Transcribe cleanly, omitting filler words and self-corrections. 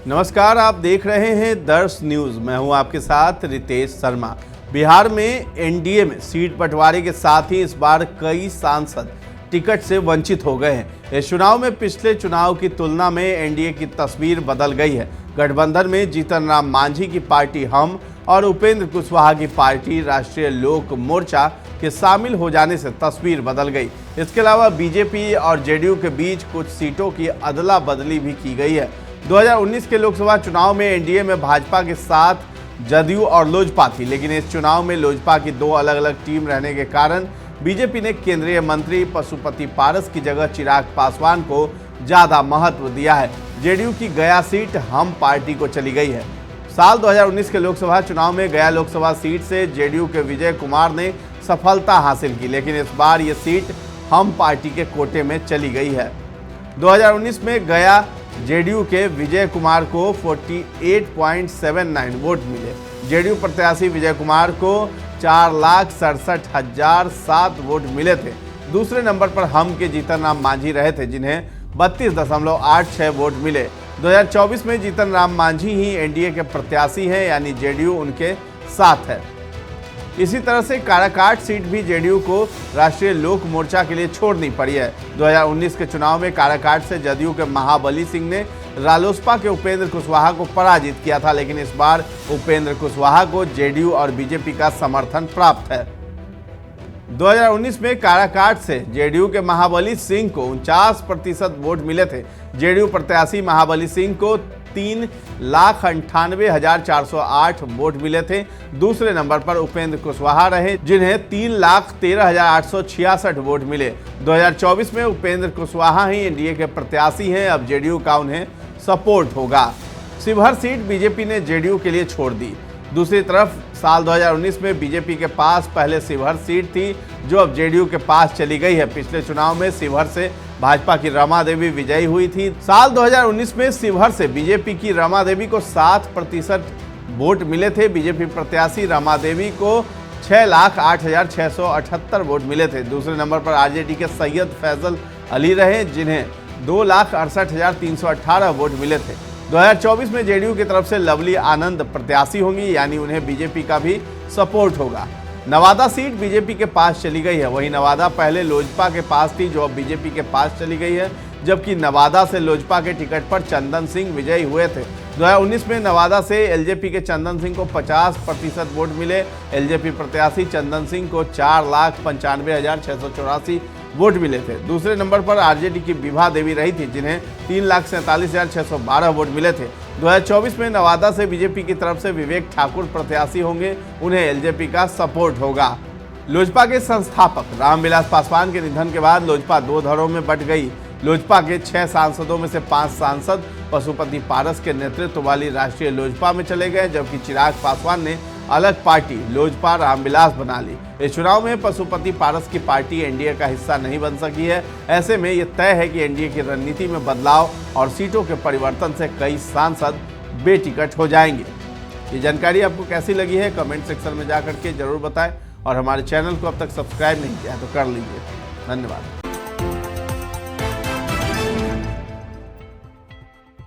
नमस्कार, आप देख रहे हैं दर्श न्यूज। मैं हूं आपके साथ रितेश शर्मा। बिहार में एनडीए में सीट बंटवारे के साथ ही इस बार कई सांसद टिकट से वंचित हो गए हैं। इस चुनाव में पिछले चुनाव की तुलना में एनडीए की तस्वीर बदल गई है। गठबंधन में जीतन राम मांझी की पार्टी हम और उपेंद्र कुशवाहा की पार्टी राष्ट्रीय लोक मोर्चा के शामिल हो जाने से तस्वीर बदल गई। इसके अलावा बीजेपी और जेडीयू के बीच कुछ सीटों की अदला बदली भी की गई है। 2019 के लोकसभा चुनाव में एनडीए में भाजपा के साथ जदयू और लोजपा थी, लेकिन इस चुनाव में लोजपा की दो अलग अलग टीम रहने के कारण बीजेपी ने केंद्रीय मंत्री पशुपति पारस की जगह चिराग पासवान को ज्यादा महत्व दिया है। जेडीयू की गया सीट हम पार्टी को चली गई है। साल 2019 के लोकसभा चुनाव में गया लोकसभा सीट से जेडीयू के विजय कुमार ने सफलता हासिल की, लेकिन इस बार ये सीट हम पार्टी के कोटे में चली गई है। 2019 में गया जेडीयू के विजय कुमार को 48.79 वोट मिले। जेडीयू प्रत्याशी विजय कुमार को 4,67,007 वोट मिले थे। दूसरे नंबर पर हम के जीतन राम मांझी रहे थे, जिन्हें 32.86 वोट मिले। 2024 में जीतन राम मांझी ही एनडीए के प्रत्याशी हैं, यानी जेडीयू उनके साथ है। इसी तरह से काराकाट सीट भी जेडीयू को राष्ट्रीय लोक मोर्चा के लिए छोड़नी पड़ी है। 2019 के चुनाव में काराकाट से जदयू के महाबली सिंह ने रालोसपा के उपेंद्र कुशवाहा को पराजित किया था, लेकिन इस बार उपेंद्र कुशवाहा को जेडीयू और बीजेपी का समर्थन प्राप्त है। 2019 में काराकाट से जेडीयू के महाबली सिंह को 49% वोट मिले थे। जेडीयू प्रत्याशी महाबली सिंह को 3,98,408 वोट मिले थे। दूसरे नंबर पर उपेंद्र कुशवाहा रहे, जिन्हें 3,13,866 वोट मिले। 2024 में उपेंद्र कुशवाहा ही एनडीए के प्रत्याशी हैं। अब जेडीयू का उन्हें सपोर्ट होगा। शिवहर सीट बीजेपी ने जेडीयू के लिए छोड़ दी। दूसरी तरफ साल 2019 में बीजेपी के पास पहले शिवहर सीट थी, जो अब जेडीयू के पास चली गई है। पिछले चुनाव में शिवहर से भाजपा की रमा देवी विजयी हुई थी। साल 2019 में शिवहर से बीजेपी की रमा देवी को 7% वोट मिले थे। बीजेपी प्रत्याशी रमा देवी को 6,08,678 वोट मिले थे। दूसरे नंबर पर आरजेडी के सैयद फैजल अली रहे, जिन्हें 2,68,318 वोट मिले थे। 2024 में जेडीयू की तरफ से लवली आनंद प्रत्याशी होंगी, यानी उन्हें बीजेपी का भी सपोर्ट होगा। नवादा सीट बीजेपी के पास चली गई है। वहीं नवादा पहले लोजपा के पास थी, जो अब बीजेपी के पास चली गई है, जबकि नवादा से लोजपा के टिकट पर चंदन सिंह विजयी हुए थे। 2019 में नवादा से एलजेपी के चंदन सिंह को 50% वोट मिले। एलजेपी प्रत्याशी चंदन सिंह को 4,95,684 वोट मिले थे। दूसरे नंबर पर आरजेडी की विभा देवी रही थी, जिन्हें 3,47,612 वोट मिले थे। 2024 में नवादा से बीजेपी की तरफ से विवेक ठाकुर प्रत्याशी होंगे, उन्हें एलजेपी का सपोर्ट होगा। लोजपा के संस्थापक रामविलास पासवान के निधन के बाद लोजपा दो धड़ों में बंट गई। लोजपा के 6 सांसदों में से 5 सांसद पशुपति पारस के नेतृत्व वाली राष्ट्रीय लोजपा में चले गए, जबकि चिराग पासवान ने अलग पार्टी लोजपा रामविलास बना ली। इस चुनाव में पशुपति पारस की पार्टी एनडीए का हिस्सा नहीं बन सकी है। ऐसे में यह तय है कि एनडीए की रणनीति में बदलाव और सीटों के परिवर्तन से कई सांसद बेटिकट हो जाएंगे। ये जानकारी आपको कैसी लगी है, कमेंट सेक्शन में जाकर के जरूर बताएं, और हमारे चैनल को अब तक सब्सक्राइब नहीं किया है तो कर लीजिए। धन्यवाद।